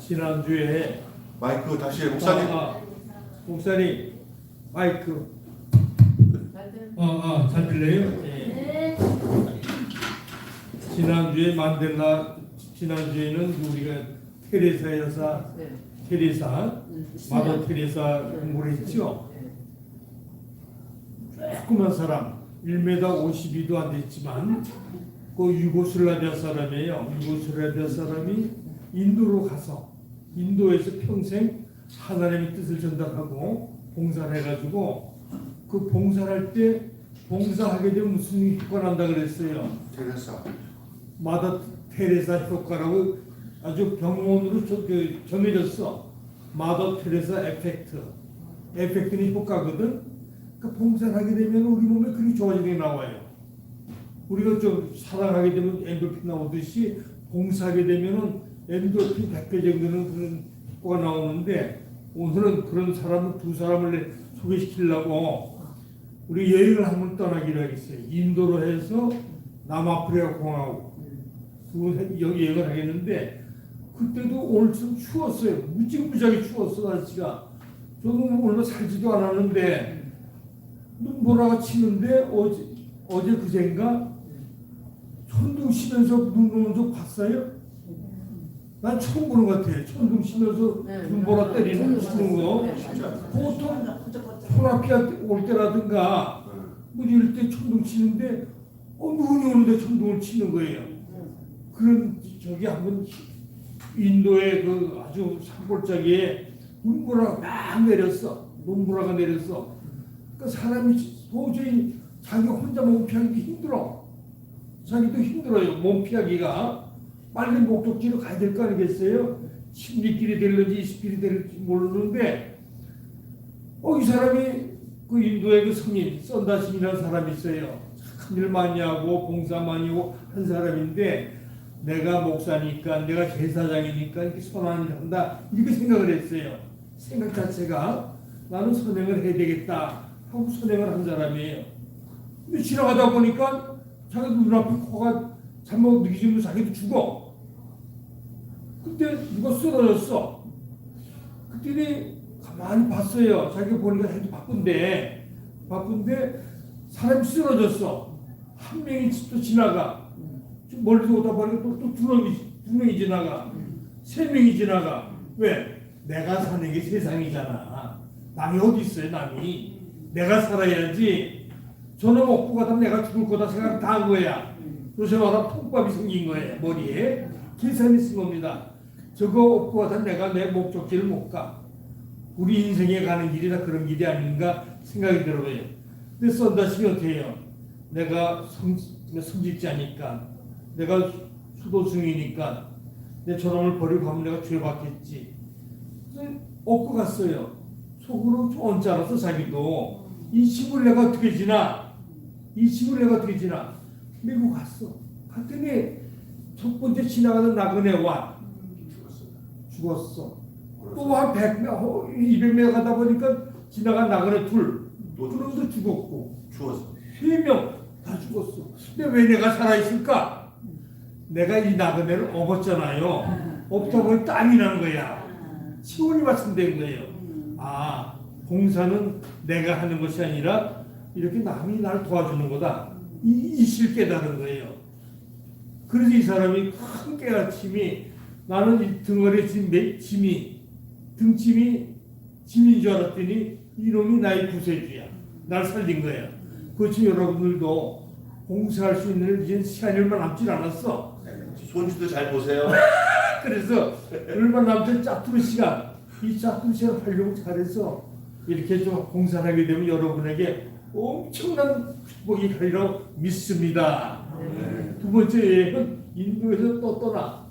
지난주에 마이크 다시 목사님. 목사님 마이크 잘 들려요? 네. 지난주에는 우리가 테레사 여사 마더 테레사 공부를 했죠. 조그만 사람 1m 52도 안 됐지만 그 유고슬라비아 사람이에요. 유고슬라비아 사람이 인도로 가서 인도에서 평생 하나님의 뜻을 전달하고 봉사를 해가지고 그 봉사를 할 때 봉사하게 되면 무슨 효과가 난다 그랬어요. 테레사. 마더 테레사 효과라고 아주 병원으로 정해졌어. 마더 테레사 에펙트는 효과거든. 그 봉사를 하게 되면 우리 몸에 그렇게 좋아지는 게 나와요. 우리가 좀 사랑하게 되면 엔도르핀 나오듯이 봉사하게 되면은 엔도르핀 100배 정도는 그런 효과가 나오는데 오늘은 그런 사람 두 사람을 소개시키려고 우리 여행을 한번 떠나기로 하겠어요. 인도로 해서 남아프리카 공화국 여기 여행을 하겠는데 그때도 오늘 좀 추웠어요. 무지무지하게 추웠어 날씨가. 저는 오늘 살지도 않았는데 눈보라가 치는데 어제 그젠가 천둥 치면서 눈 오는 거 봤어요? 난 처음 보는 것 같아. 천둥 치면서 눈보라 때리는 거. 보통 소나피가 올 때라든가 뭐 이럴 때 천둥 치는데 눈이 오는데 천둥을 치는 거예요. 그런 저기 한번 인도의 그 아주 산골짜기에 눈보라가 막 내렸어. 눈보라가 내렸어. 그 사람이 도저히 자기 혼자 몸 피하기 힘들어. 자기도 힘들어요. 몸 피하기가. 빨리 목적지로 가야 될 거 아니겠어요? 10리길이 될는지 20길이 될지 모르는데 이 사람이 그 인도의 그 성인 썬다신이라는 사람이 있어요. 참 일 많이 하고 봉사 많이 하고 한 사람인데 내가 목사니까 내가 제사장이니까 이렇게 선한 일을 한다 이렇게 생각을 했어요. 생각 자체가 나는 선행을 해야 되겠다 하고 선행을 한 사람이에요. 근데 지나가다 보니까 자기 눈앞에 코가 잘못 느끼지면 자기도 죽어. 그때 누가 쓰러졌어. 그때니 가만히 봤어요. 자기가 보니까 해도 바쁜데 사람이 쓰러졌어. 한 명이 또 지나가. 멀리서 오다 보니까 또 두 명이 지나가. 세 명이 지나가. 왜? 내가 사는 게 세상이잖아. 남이 어디 있어요, 남이. 내가 살아야지. 저놈 업고 가다 내가 죽을 거다 생각 다 한 거야. 요새 와서 통밥이 생긴 거예요, 머리에. 계산이 쓴 겁니다. 저거 업고 가다 내가 내 목적지를 못 가. 우리 인생에 가는 길이 다 그런 길이 아닌가 생각이 들어요. 근데 썬다심이 어떻게 해요? 내가 성직자니까, 내가 수도승이니까, 내 저놈을 버리고 가면 내가 죄받겠지. 그래서 업고 갔어요. 속으로 언짢아서 자기도. 이 집을 내가 어떻게 지나? 미국 갔어. 갔더니 첫 번째 지나가던 나그네 와. 죽었어. 또 한 100m, 200m 가다 보니까 지나간 나그네 둘도 죽었고. 죽었어. 3명 다 죽었어. 근데 왜 내가 살아있을까? 내가 이 나그네를 업었잖아요. 업다 보니 땀이 나는 거야. 치원이 말씀된 거예요. 봉사는 내가 하는 것이 아니라 이렇게 남이 날 도와주는 거다. 이 실 깨달은 거예요. 그래서 이 사람이 큰 깨달음이 나는 이 등어리에 등짐이 짐인 줄 알았더니 이놈이 나의 구세주야. 날 살린 거예요. 그렇지 여러분들도 봉사할 수 있는 이제 시간이 얼마 남질 않았어. 손주도 잘 보세요. 그래서 얼마 남지 짜투리 시간 이 짜투리 시간 활용을 잘해서 이렇게 좀 봉사를 하게 되면 여러분에게 엄청난 축복이 가리라고 믿습니다. 두 번째 여행은 인도에서 또 떠나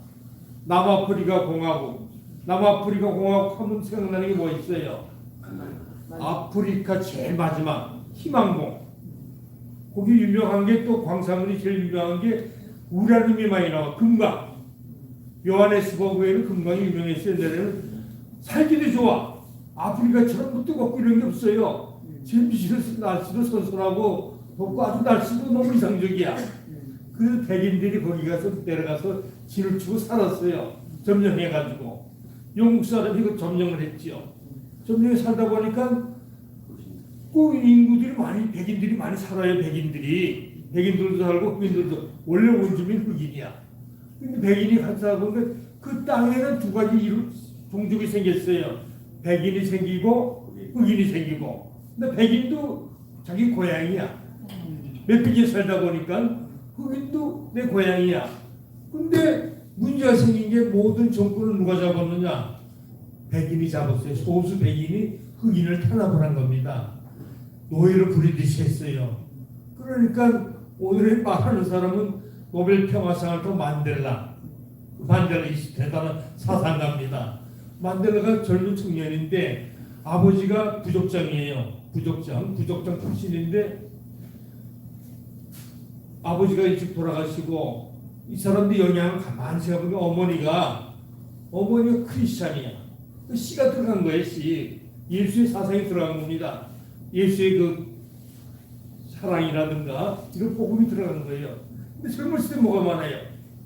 남아프리카 공화국 하면 생각나는 게 뭐 있어요? 아프리카 제일 마지막 희망봉. 거기 유명한 게 또 광산물이 제일 유명한 게 우라늄이 많이 나와. 금강. 요하네스버그에는 금강이 유명했어요. 옛날에는 살기도 좋아. 아프리카처럼 뜨겁고 이런 게 없어요. 지금 날씨도 선선하고 덥고 아주 날씨도 너무 이상적이야. 그래서 백인들이 거기 가서 내려가서 진을 치고 살았어요. 점령해가지고. 영국 사람이 그 점령을 했지요. 점령에 살다 보니까 그 인구들이 많이 백인들이 많이 살아요. 백인들도 살고 흑인들도 원래 원주민 흑인이야. 근데 백인이 살다 보니까 그 땅에는 두 가지 종족이 생겼어요. 백인이 생기고 흑인이 생기고. 근데 백인도 자기 고향이야. 몇 살다 보니까 흑인도 내 고향이야. 근데 문제가 생긴 게 모든 정권을 누가 잡았느냐? 백인이 잡았어요. 소수 백인이 흑인을 탄압을 한 겁니다. 노예를 부리듯이 했어요. 그러니까 오늘의 말하는 사람은 노벨 평화상을 또 만델라 이 대단한 사상가입니다. 만델라가 젊은 청년인데 아버지가 부족장이에요. 부족장 출신인데 아버지가 일찍 돌아가시고 이 사람들 영향을 가만히 생각해보면 어머니가 크리스찬이야. 그 씨가 들어간 거예요. 씨. 예수의 사상이 들어간 겁니다. 예수의 그 사랑이라든가 이런 복음이 들어간 거예요. 근데 젊었을 때 뭐가 많아요?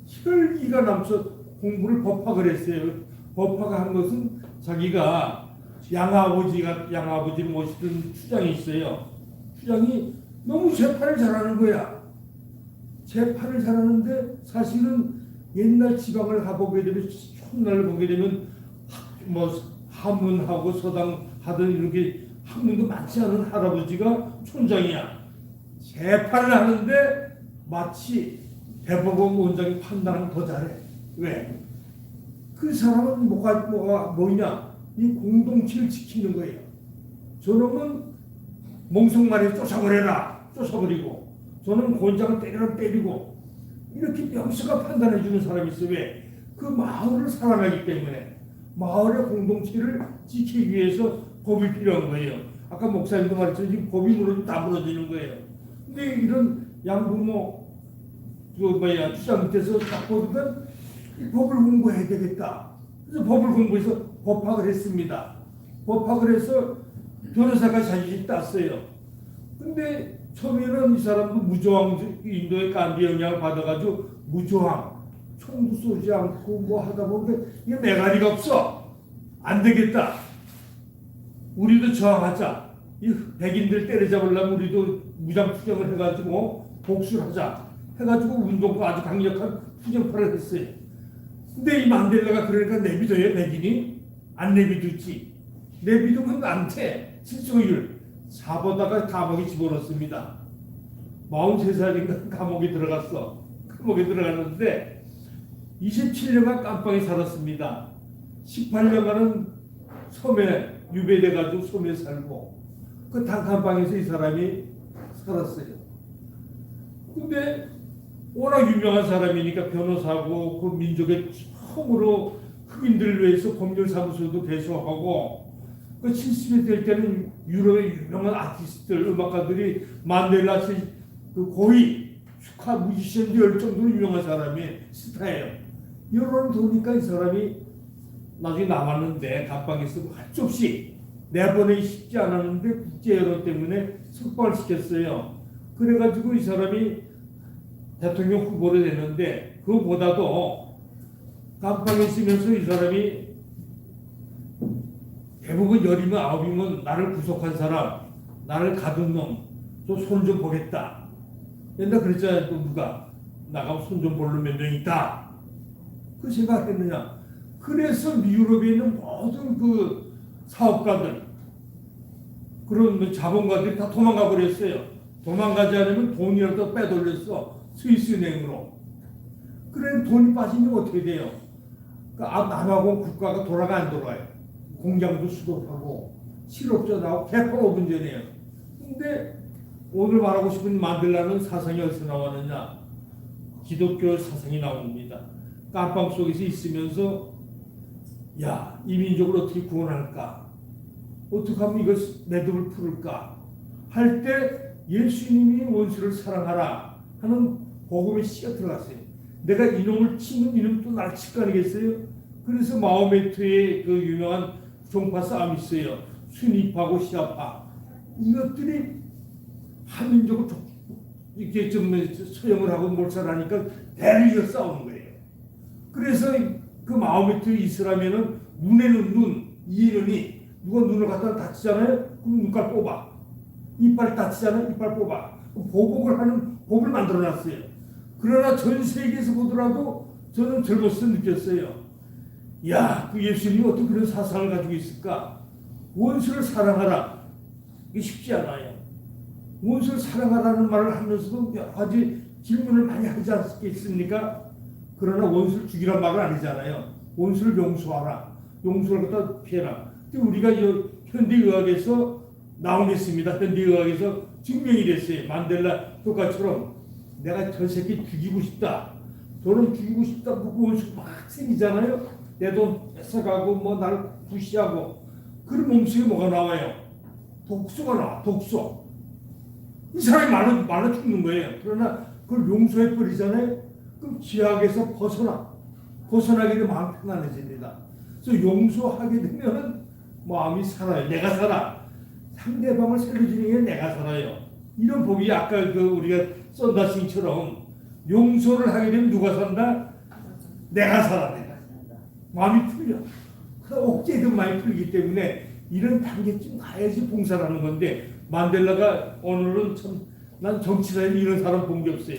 혈기가 남서 공부를 법학을 했어요. 법학을 한 것은 자기가 양아버지를 모시던 추장이 있어요. 추장이 너무 재판을 잘하는 거야. 재판을 잘하는데 사실은 옛날 지방을 가보게 되면 촌날을 보게 되면 뭐 하문하고 서당하던 이렇게 학문도 많지 않은 할아버지가 촌장이야. 재판을 하는데 마치 대법원 원장이 판단하면 더 잘해. 왜? 그 사람은 뭐냐? 이 공동체를 지키는 거예요. 저놈은 몽성말에 쫓아버리고 저는 곤장을 때리고 이렇게 명수가 판단해 주는 사람이 있어요. 왜? 그 마을을 사랑하기 때문에 마을의 공동체를 지키기 위해서 법이 필요한 거예요. 아까 목사님도 말했지만 지금 법이 무너지면 다 무너지는 거예요. 근데 이런 양부모 추장 밑에서 딱 보니까 이 법을 공부해야 되겠다. 그래서 법을 공부해서 법학을 했습니다. 법학을 해서 변호사까지 자격이 땄어요. 근데 처음에는 이 사람도 무저항, 인도의 간디 영향을 받아가지고 무저항, 총도 쏘지 않고 뭐 하다 보니까 이게 매가리가 없어. 안 되겠다. 우리도 저항하자. 이 백인들 때려잡으려면 우리도 무장 투쟁을 해가지고 복수를 하자. 해가지고 운동과 아주 강력한 투쟁파를 했어요. 근데 이 만델라가 그러니까 내비둬요, 백인이? 안 내비두지. 내비두면 안 돼. 실소율. 잡아다가 감옥에 집어넣습니다. 43살인가 감옥에 들어갔어. 감옥에 들어갔는데 27년간 깜빵에 살았습니다. 18년간은 섬에 유배돼가지고 섬에 살고 그 단칸방에서 이 사람이 살았어요. 근데 워낙 유명한 사람이니까 변호사고 그 민족의 처음으로 흑인들을 위해서 법률사무소도 개소하고 그 70이 될 때는 유럽의 유명한 아티스트들, 음악가들이 만델라 그 고위 축하 뮤지션도 열 정도로 유명한 사람이 스타예요. 이러는 보니까 이 사람이 나중에 남았는데 감방에서 할 수 없이 내보내기 쉽지 않았는데 국제 여론 때문에 석방을 시켰어요. 그래가지고 이 사람이 대통령 후보로 됐는데 그거보다도 감방에 있으면서 이 사람이 대부분 10이면 9이면 나를 구속한 사람, 나를 가둔 놈, 저 손 좀 보겠다. 옛날 그랬잖아요. 또 누가 나가면 손 좀 볼 놈 몇 명 있다. 그 생각했느냐. 그래서 유럽에 있는 모든 그 사업가들, 그런 자본가들이 다 도망가 버렸어요. 도망가지 않으면 돈이라도 빼돌렸어. 스위스은행으로. 그래 돈이 빠지면 어떻게 돼요? 그러니까 남하고 국가가 돌아가 안 돌아요. 공장도 수도하고 실업자 나오고 개판 5분 전이에요. 근데 오늘 말하고 싶은 만델라는 사상이 어디서 나왔느냐? 기독교 사상이 나옵니다. 깜빵 속에서 있으면서 야, 이 민족을 어떻게 구원할까? 어떻게 하면 이걸 매듭을 풀을까? 할 때 예수님이 원수를 사랑하라 하는 복음의 씨가 들어갔어요. 내가 이놈을 치면 이놈 또 나를 칠 거 아니겠어요? 그래서 마호메트의 그 유명한 종파 싸움이 있어요. 순위파하고 시아파. 이것들이 한민족을 이렇게 좀 소용을 하고 몰살하니까 대를 이어 싸우는 거예요. 그래서 그 마호메트 이슬람에는 눈에는 눈, 이에는 이. 누가 눈을 갖다 다치잖아요? 그럼 눈깔 뽑아. 이빨 다치잖아요? 이빨 뽑아. 보복을 하는 법을 만들어놨어요. 그러나 전 세계에서 보더라도 저는 젊었을 때 느꼈어요. 야, 그 예수님이 어떻게 그런 사상을 가지고 있을까? 원수를 사랑하라. 이게 쉽지 않아요. 원수를 사랑하라는 말을 하면서도 여러 가지 질문을 많이 하지 않겠습니까? 그러나 원수를 죽이란 말은 아니잖아요. 원수를 용서하라. 용서를 갖다 피해라. 우리가 현대의학에서 나오겠습니다. 현대의학에서 증명이 됐어요. 만델라 효과처럼 내가 저 새끼 죽이고 싶다. 저는 죽이고 싶다. 그 원수 막 생기잖아요. 내 돈 뺏어가고 뭐 나를 부시하고 그런 몸속에 뭐가 나와요? 독소가 나와. 독소. 이 사람이 말로 죽는 거예요. 그러나 그걸 용서해 버리잖아요. 그럼 지약에서 벗어나게 되면 마음 편안해집니다. 그래서 용서하게 되면 마음이 살아요. 내가 살아. 상대방을 살려주는 게 내가 살아요. 이런 법이 아까 우리가 썬다싱처럼 용서를 하게 되면 누가 산다? 내가 살아. 내가. 마음이 풀려. 억제든 많이 풀리기 때문에 이런 단계쯤 가야지 봉사라는 건데 만델라가 오늘은 참 난 정치사에 이런 사람 본 게 없어요.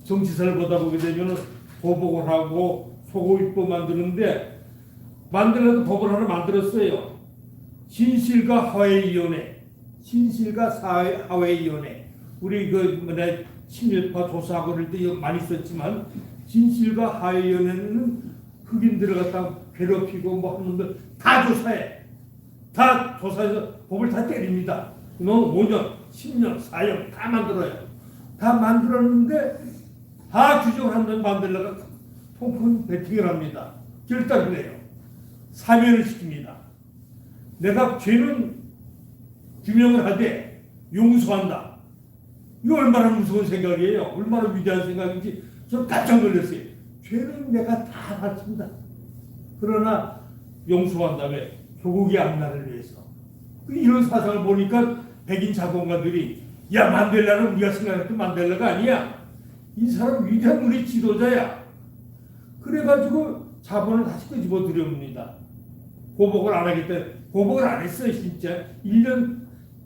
정치사를 보다 보게 되면 보복을 하고 소고입법 만드는데 만델라도 법을 하나 만들었어요. 진실과 화해위원회, 진실과 화해위원회. 우리 친일파 조사하고 그럴 때 많이 썼지만 진실과 화해위원회는 흑인들을 갖다 괴롭히고 뭐 하는데 다 조사해. 다 조사해서 법을 다 때립니다. 너 5년, 10년, 4년 다 만들어요. 다 만들었는데 다 규정을 한다는 만델라가 통큰 배팅을 합니다. 결단을 해요. 사면을 시킵니다. 내가 죄는 규명을 하되 용서한다. 이거 얼마나 무서운 생각이에요. 얼마나 위대한 생각인지 저는 깜짝 놀랐어요. 죄는 내가 다 바친다. 그러나 용서한다며 조국의 앞날을 위해서. 이런 사상을 보니까 백인 자본가들이 야 만델라는 우리가 생각했던 만델라가 아니야. 이 사람 위대한 우리 지도자야. 그래가지고 자본을 다시 끄집어 들여옵니다. 보복을 안 하겠다. 보복을 안 했어요 진짜. 1년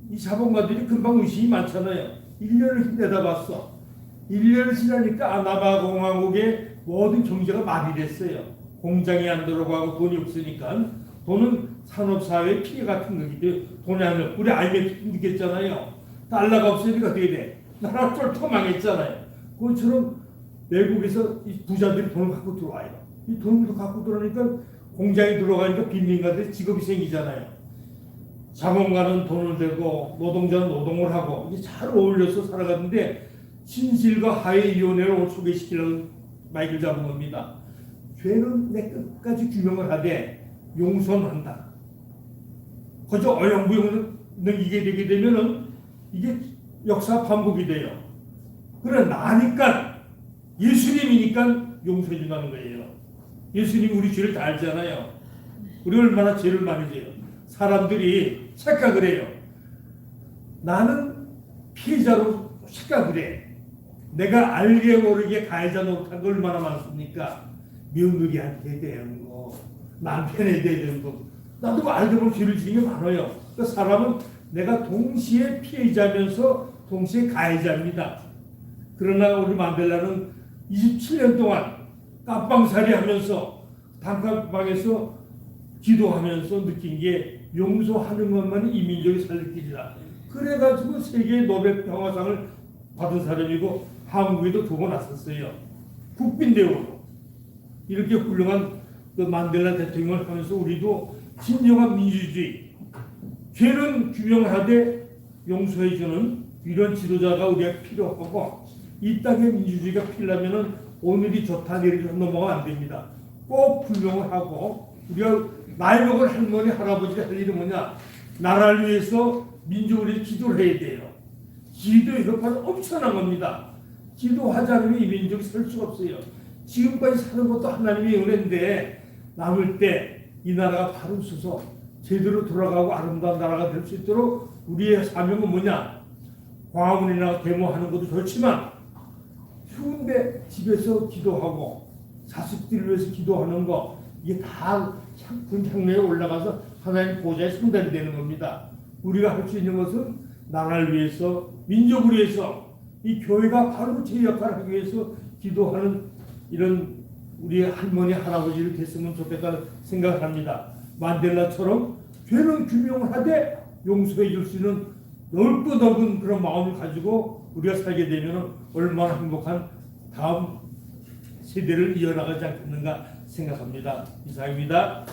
이 자본가들이 금방 의심이 많잖아요. 1년을 내다봤어. 1년을 지나니까 아나바 공화국의 모든 경제가 마비됐어요. 공장이 안 들어가고 돈이 없으니까. 돈은 산업사회의 피해 같은 거기 때문에 돈이 안 들어. 우리 IMF 느꼈잖아요. 달러가 없으니까 어떻게 돼? 나라 쫄터 망했잖아요. 그것처럼 외국에서 이 부자들이 돈을 갖고 들어와요. 이 돈을 갖고 들어오니까 공장에 들어가니까 빈민가들이 직업이 생기잖아요. 자본가는 돈을 대고 노동자는 노동을 하고 이게 잘 어울려서 살아가는데 진실과 화해위원회를 소개시키려는 마이크를 잡은 겁니다. 죄는 내 끝까지 규명을 하되 용서는 한다. 그저 어영부영 이게 되게 되면은 이게 역사 반복이 돼요. 그래 나니까 예수님이니까 용서해 준다는 거예요. 예수님이 우리 죄를 다 알잖아요. 우리 얼마나 죄를 많이 져요. 사람들이 착각을 해요. 나는 피해자로 착각을 해. 내가 알게 모르게 가해자 노릇한 거 얼마나 많습니까? 며느리한테 대한 거, 남편에 대한 거. 나도 알게 모르게 죄를 지는 게 많아요. 그러니까 사람은 내가 동시에 피해자면서 동시에 가해자입니다. 그러나 우리 만델라는 27년 동안 깜빵살이 하면서 단칸방에서 기도하면서 느낀 게 용서하는 것만이 이 민족이 살릴 길이다. 그래가지고 세계 노벨 평화상을 받은 사람이고 한국에도 2번 왔었어요. 국빈대우로. 이렇게 훌륭한 그 만델라 대통령을 하면서 우리도 진정한 민주주의, 죄는 규명하되 용서해주는 이런 지도자가 우리가 필요하고 이 땅에 민주주의가 필요하면 오늘이 좋다 내일이 넘어가면 안 됩니다. 꼭 규명을 하고 우리가 나이 먹은 할머니 할아버지가 할 일은 뭐냐? 나라를 위해서 민족을 위해서 기도를 해야 돼요. 기도의 효과는 엄청난 겁니다. 기도하지 않으면 이 민족이 설 수가 없어요. 지금까지 사는 것도 하나님의 은혜인데 남을 때 이 나라가 바로 서서 제대로 돌아가고 아름다운 나라가 될 수 있도록 우리의 사명은 뭐냐? 광화문이나 데모하는 것도 좋지만 추운데 집에서 기도하고 자식들을 위해서 기도하는 거 이게 다 향로에 올라가서 하나님 보좌에 상달이 되는 겁니다. 우리가 할 수 있는 것은 나라를 위해서, 민족을 위해서, 이 교회가 바로 제 역할을 하기 위해서 기도하는 이런 우리 할머니 할아버지를 됐으면 좋겠다는 생각을 합니다. 만델라처럼 죄는 규명을 하되 용서해 줄 수 있는 넓고 넓은 그런 마음을 가지고 우리가 살게 되면 얼마나 행복한 다음 세대를 이어나가지 않겠는가 생각합니다. 이상입니다.